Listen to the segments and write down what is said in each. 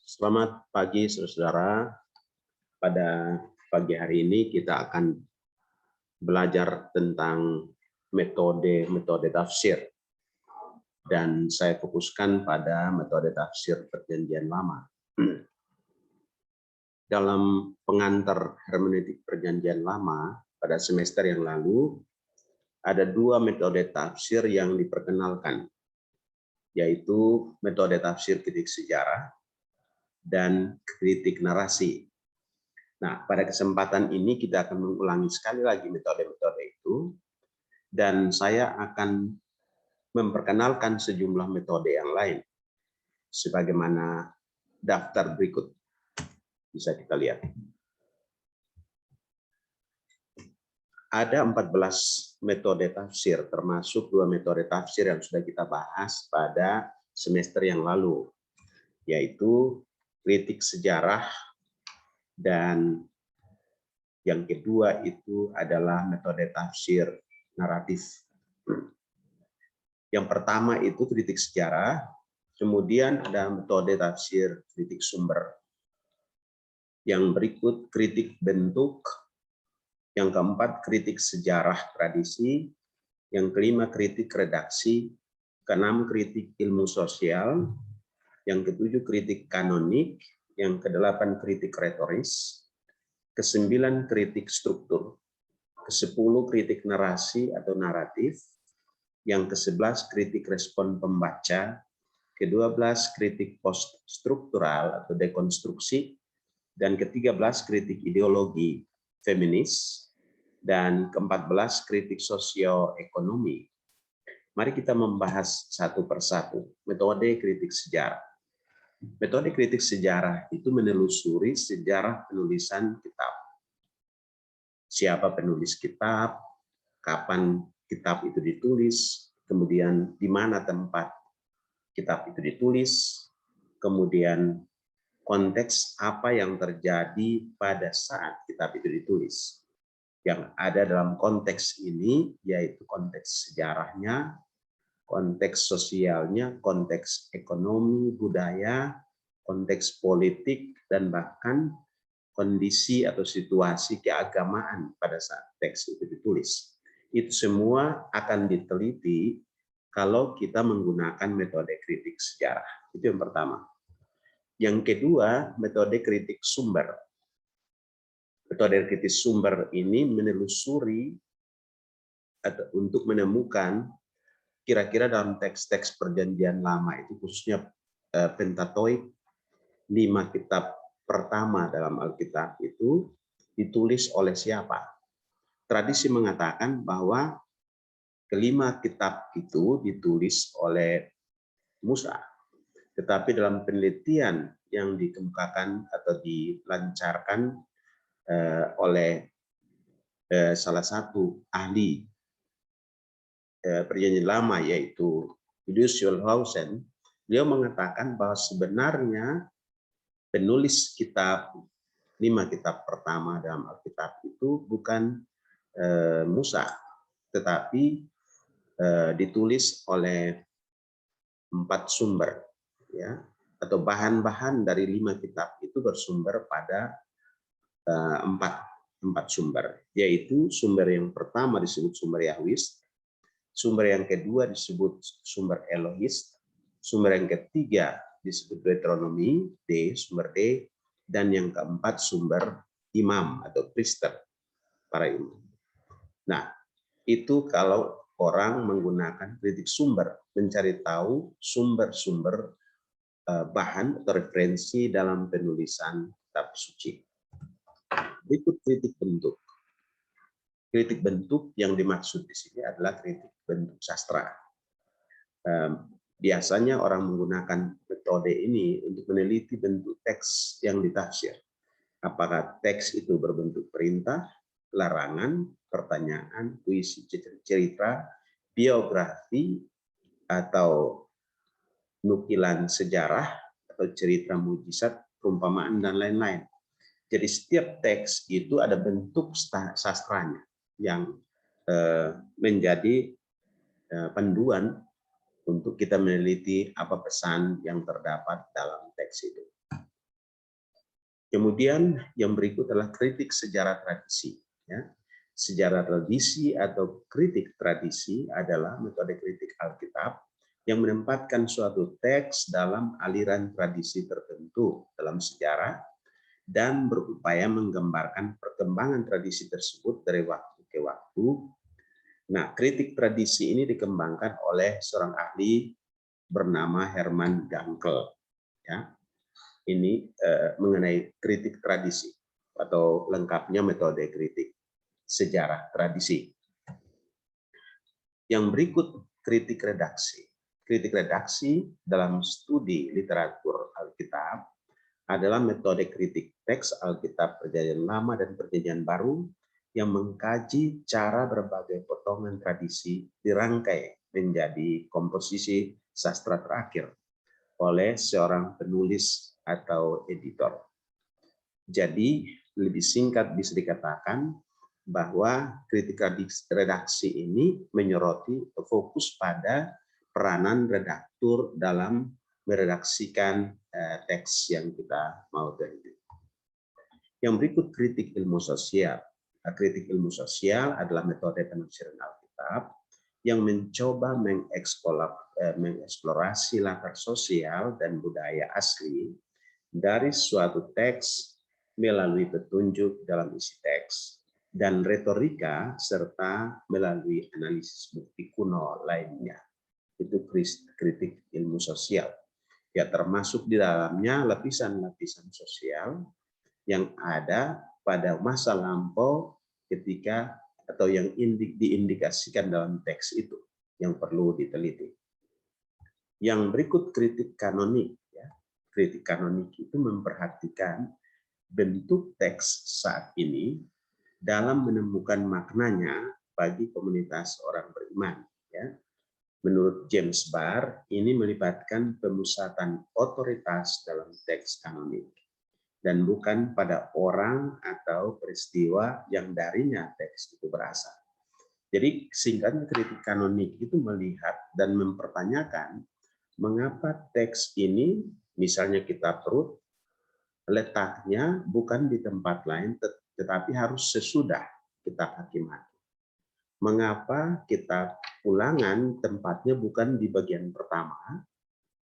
Selamat pagi, saudara. Pada pagi hari ini kita akan belajar tentang metode tafsir. Dan saya fokuskan pada metode tafsir Perjanjian Lama. Dalam pengantar hermeneutik Perjanjian Lama pada semester yang lalu, ada dua metode tafsir yang diperkenalkan, yaitu metode tafsir kritik sejarah dan kritik narasi. Nah, pada kesempatan ini kita akan mengulangi sekali lagi metode-metode itu, dan saya akan memperkenalkan sejumlah metode yang lain, sebagaimana daftar berikut. Bisa kita lihat. Ada 14 metode tafsir, termasuk dua metode tafsir yang sudah kita bahas pada semester yang lalu, yaitu kritik sejarah, dan yang kedua itu adalah metode tafsir naratif. Yang pertama itu kritik sejarah, kemudian ada metode tafsir kritik sumber. Yang berikut kritik bentuk, yang keempat kritik sejarah tradisi, yang kelima kritik redaksi, keenam kritik ilmu sosial, yang ketujuh kritik kanonik, yang kedelapan kritik retoris, kesembilan kritik struktur, kesepuluh kritik narasi atau naratif, yang ke-11 kritik respon pembaca, ke-12 kritik post struktural atau dekonstruksi, dan ke-13 kritik ideologi feminis, dan ke-14 kritik sosioekonomi. Mari kita membahas satu persatu metode kritik sejarah. Metode kritik sejarah itu menelusuri sejarah penulisan kitab. Siapa penulis kitab, kapan kitab itu ditulis, kemudian di mana tempat kitab itu ditulis, kemudian konteks apa yang terjadi pada saat kitab itu ditulis. Yang ada dalam konteks ini yaitu konteks sejarahnya, konteks sosialnya, konteks ekonomi, budaya, konteks politik, dan bahkan kondisi atau situasi keagamaan pada saat teks itu ditulis. Itu semua akan diteliti kalau kita menggunakan metode kritik sejarah. Itu yang pertama. Yang kedua, metode kritik sumber. Metode kritik sumber ini menelusuri atau untuk menemukan kira-kira dalam teks-teks Perjanjian Lama itu, khususnya Pentateuch, 5 kitab pertama dalam Alkitab itu ditulis oleh siapa. Tradisi mengatakan bahwa kelima kitab itu ditulis oleh Musa. Tetapi dalam penelitian yang dikemukakan atau dilancarkan oleh salah satu ahli Perjanjian Lama, yaitu Julius Schulhausen, beliau mengatakan bahwa sebenarnya penulis kitab 5 kitab pertama dalam Alkitab itu bukan Musa, tetapi ditulis oleh 4 sumber, ya, atau bahan-bahan dari 5 kitab itu bersumber pada 4 sumber, yaitu sumber yang pertama disebut sumber Yahwist, sumber yang kedua disebut sumber Elohist, sumber yang ketiga disebut Deuteronomi, sumber D, dan yang keempat sumber imam atau priester, para imam. Nah, itu kalau orang menggunakan kritik sumber, mencari tahu sumber-sumber bahan atau referensi dalam penulisan kitab suci. Berikut kritik bentuk. Kritik bentuk yang dimaksud di sini adalah kritik bentuk sastra. Biasanya orang menggunakan metode ini untuk meneliti bentuk teks yang ditafsir. Apakah teks itu berbentuk perintah, larangan, pertanyaan, puisi, cerita, biografi, atau nukilan sejarah, atau cerita mujizat, perumpamaan, dan lain-lain. Jadi setiap teks itu ada bentuk sastranya yang menjadi panduan untuk kita meneliti apa pesan yang terdapat dalam teks itu. Kemudian yang berikut adalah kritik sejarah tradisi. Ya. Sejarah tradisi atau kritik tradisi adalah metode kritik Alkitab yang menempatkan suatu teks dalam aliran tradisi tertentu dalam sejarah dan berupaya menggambarkan perkembangan tradisi tersebut dari waktu ke waktu. Nah, kritik tradisi ini dikembangkan oleh seorang ahli bernama Herman Gankel. Ya, ini mengenai kritik tradisi atau lengkapnya metode kritik sejarah tradisi. Yang berikut kritik redaksi. Kritik redaksi dalam studi literatur Alkitab adalah metode kritik teks Alkitab Perjanjian Lama dan Perjanjian Baru yang mengkaji cara berbagai potongan tradisi dirangkai menjadi komposisi sastra terakhir oleh seorang penulis atau editor. Jadi lebih singkat bisa dikatakan bahwa kritik redaksi ini menyoroti fokus pada peranan redaktur dalam meredaksikan teks yang kita mau teliti. Yang berikut kritik ilmu sosial. Kritik ilmu sosial adalah metode penafsiran Alkitab yang mencoba mengeksplorasi latar sosial dan budaya asli dari suatu teks melalui petunjuk dalam isi teks dan retorika serta melalui analisis bukti kuno lainnya. Itu kritik ilmu sosial. Ya, termasuk di dalamnya lapisan-lapisan sosial yang ada pada masa lampau ketika atau yang diindikasikan dalam teks itu yang perlu diteliti. Yang berikut kritik kanonik. Ya. Kritik kanonik itu memperhatikan bentuk teks saat ini dalam menemukan maknanya bagi komunitas orang beriman. Ya. Menurut James Barr, ini melibatkan pemusatan otoritas dalam teks kanonik dan bukan pada orang atau peristiwa yang darinya teks itu berasal. Jadi singkatnya kritik kanonik itu melihat dan mempertanyakan mengapa teks ini, misalnya kitab Rut, letaknya bukan di tempat lain tetapi harus sesudah kitab Hakim-Hakim. Mengapa kitab Ulangan tempatnya bukan di bagian pertama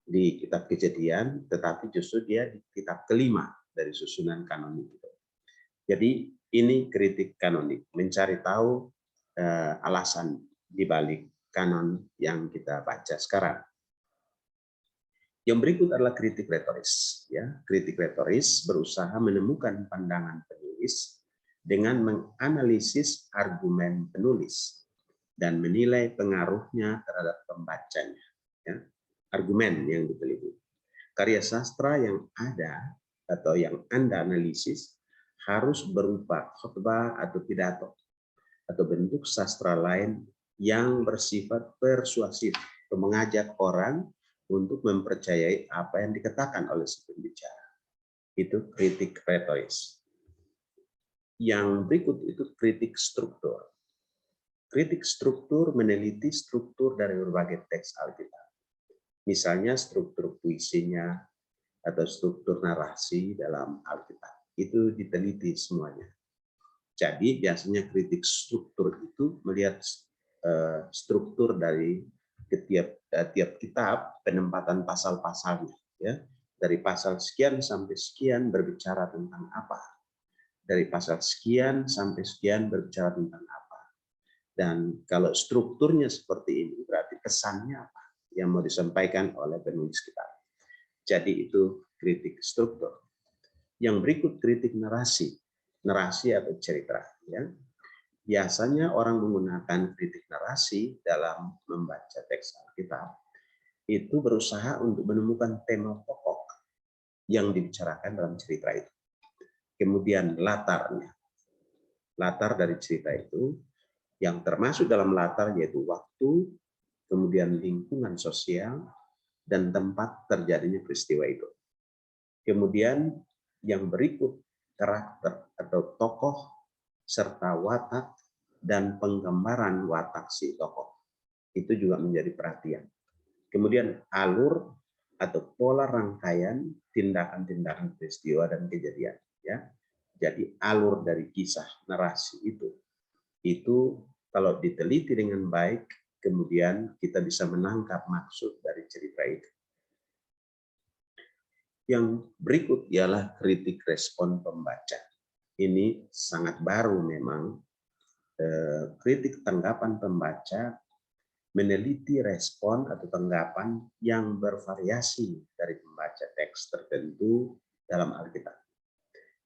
di kitab Kejadian, tetapi justru dia di kitab kelima dari susunan kanonik itu. Jadi ini kritik kanonik, mencari tahu alasan di balik kanon yang kita baca sekarang. Yang berikut adalah kritik retoris. Ya, kritik retoris berusaha menemukan pandangan penulis dengan menganalisis argumen penulis dan menilai pengaruhnya terhadap pembacanya. Ya, argumen yang diteliti. Karya sastra yang ada atau yang Anda analisis harus berupa khotbah atau pidato atau bentuk sastra lain yang bersifat persuasif atau mengajak orang untuk mempercayai apa yang dikatakan oleh si pembicara. Itu kritik retoris. Yang berikut itu kritik struktur. Kritik struktur meneliti struktur dari berbagai teks Alkitab. Misalnya struktur puisinya atau struktur narasi dalam Alkitab. Itu diteliti semuanya. Jadi biasanya kritik struktur itu melihat struktur dari tiap kitab, penempatan pasal-pasalnya. Ya. Dari pasal sekian sampai sekian berbicara tentang apa. Dari pasal sekian sampai sekian berbicara tentang apa. Dan kalau strukturnya seperti ini, berarti pesannya apa yang mau disampaikan oleh penulis kitab. Jadi itu kritik struktur. Yang berikut kritik narasi. Narasi atau cerita. Ya. Biasanya orang menggunakan kritik narasi dalam membaca teks Alkitab. Itu berusaha untuk menemukan tema pokok yang dibicarakan dalam cerita itu. Kemudian latarnya. Latar dari cerita itu yang termasuk dalam latar yaitu waktu, kemudian lingkungan sosial, dan tempat terjadinya peristiwa itu. Kemudian yang berikut karakter atau tokoh serta watak dan penggambaran watak si tokoh. Itu juga menjadi perhatian. Kemudian alur atau pola rangkaian tindakan-tindakan peristiwa dan kejadian. ya. Jadi alur dari kisah narasi itu kalau diteliti dengan baik, kemudian kita bisa menangkap maksud dari cerita itu. Yang berikut ialah kritik respon pembaca. Ini sangat baru memang. Kritik tanggapan pembaca meneliti respon atau tanggapan yang bervariasi dari pembaca teks tertentu dalam Alkitab.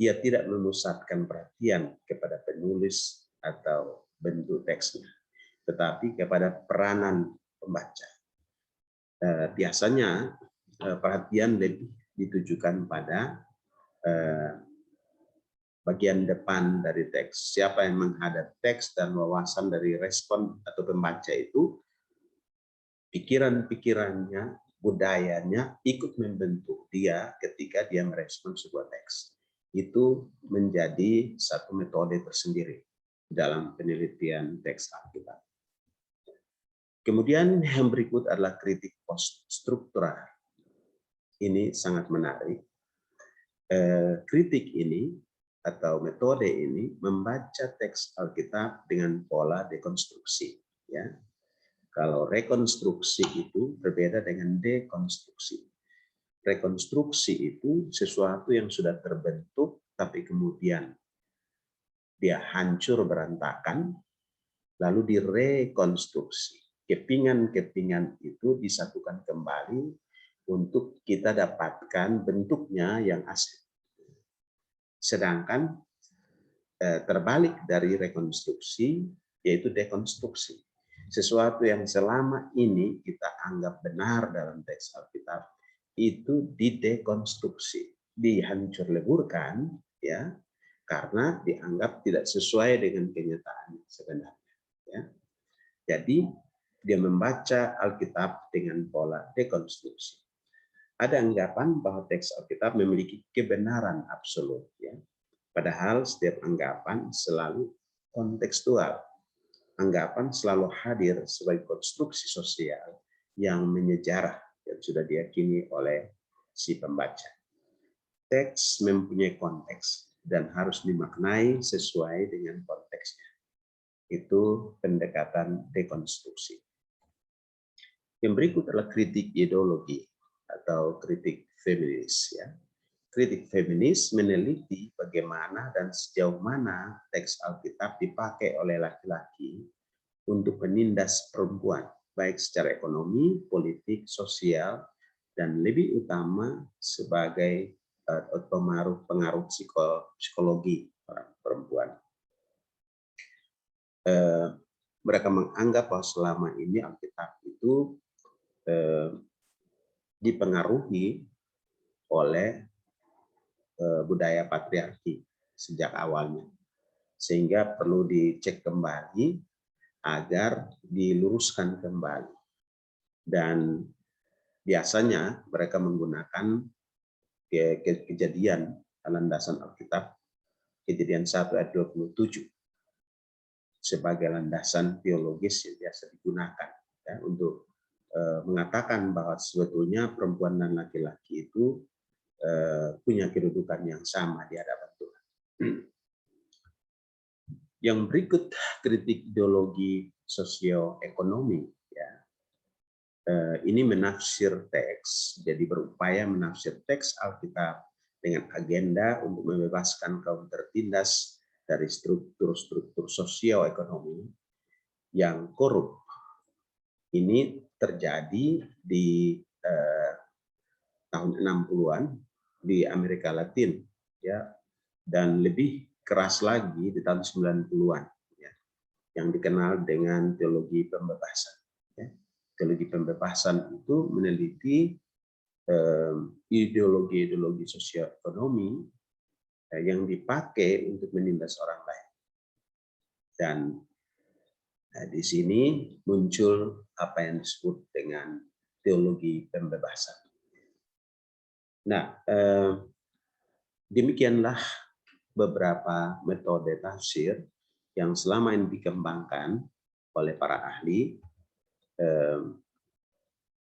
Ia tidak memusatkan perhatian kepada penulis atau bentuk teksnya, tetapi kepada peranan pembaca. Biasanya perhatian lebih ditujukan pada bagian depan dari teks. Siapa yang menghadap teks dan wawasan dari respon atau pembaca itu, pikiran-pikirannya, budayanya ikut membentuk dia ketika dia merespon sebuah teks. Itu menjadi satu metode tersendiri dalam penelitian teks Alkitab. Kemudian yang berikut adalah kritik post-struktural. Ini sangat menarik. Kritik ini atau metode ini membaca teks Alkitab dengan pola dekonstruksi. Ya. Kalau rekonstruksi itu berbeda dengan dekonstruksi. Rekonstruksi itu sesuatu yang sudah terbentuk, tapi kemudian dia hancur berantakan, lalu direkonstruksi. Kepingan-kepingan itu disatukan kembali untuk kita dapatkan bentuknya yang asli. Sedangkan terbalik dari rekonstruksi, yaitu dekonstruksi. Sesuatu yang selama ini kita anggap benar dalam teks Alkitab, itu didekonstruksi, dihancur leburkan, ya, karena dianggap tidak sesuai dengan kenyataan sebenarnya. Ya. Jadi dia membaca Alkitab dengan pola dekonstruksi. Ada anggapan bahwa teks Alkitab memiliki kebenaran absolut, ya. Padahal setiap anggapan selalu kontekstual. Anggapan selalu hadir sebagai konstruksi sosial yang menyejarah yang sudah diyakini oleh si pembaca. Teks mempunyai konteks dan harus dimaknai sesuai dengan konteksnya. Itu pendekatan dekonstruksi. Yang berikut adalah kritik ideologi atau kritik feminis. Ya. Kritik feminis meneliti bagaimana dan sejauh mana teks Alkitab dipakai oleh laki-laki untuk menindas perempuan, baik secara ekonomi, politik, sosial, dan lebih utama sebagai pengaruh psikologi orang perempuan. Mereka menganggap bahwa selama ini Alkitab itu dipengaruhi oleh budaya patriarki sejak awalnya, sehingga perlu dicek kembali agar diluruskan kembali. Dan biasanya mereka menggunakan kejadian landasan Alkitab, Kejadian 1 ayat 27 sebagai landasan teologis yang biasa digunakan, ya, untuk mengatakan bahwa sebetulnya perempuan dan laki-laki itu punya kedudukan yang sama di hadapan Tuhan. Yang berikut kritik ideologi sosioekonomi, ya. Ini menafsir teks, jadi berupaya menafsir teks Alkitab dengan agenda untuk membebaskan kaum tertindas dari struktur-struktur sosioekonomi yang korup. Ini terjadi di tahun 60-an di Amerika Latin, ya, dan lebih keras lagi di tahun 90-an, ya, yang dikenal dengan teologi pembebasan. Ya. Teologi pembebasan itu meneliti ideologi-ideologi sosioekonomi yang dipakai untuk menindas orang lain. Dan di sini muncul apa yang disebut dengan teologi pembebasan. Nah, demikianlah beberapa metode tafsir yang selama ini dikembangkan oleh para ahli,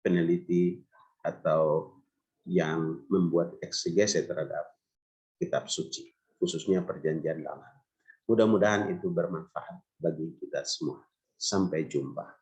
peneliti, atau yang membuat eksegese terhadap kitab suci, khususnya Perjanjian Lama. Mudah-mudahan itu bermanfaat bagi kita semua. Sampai jumpa.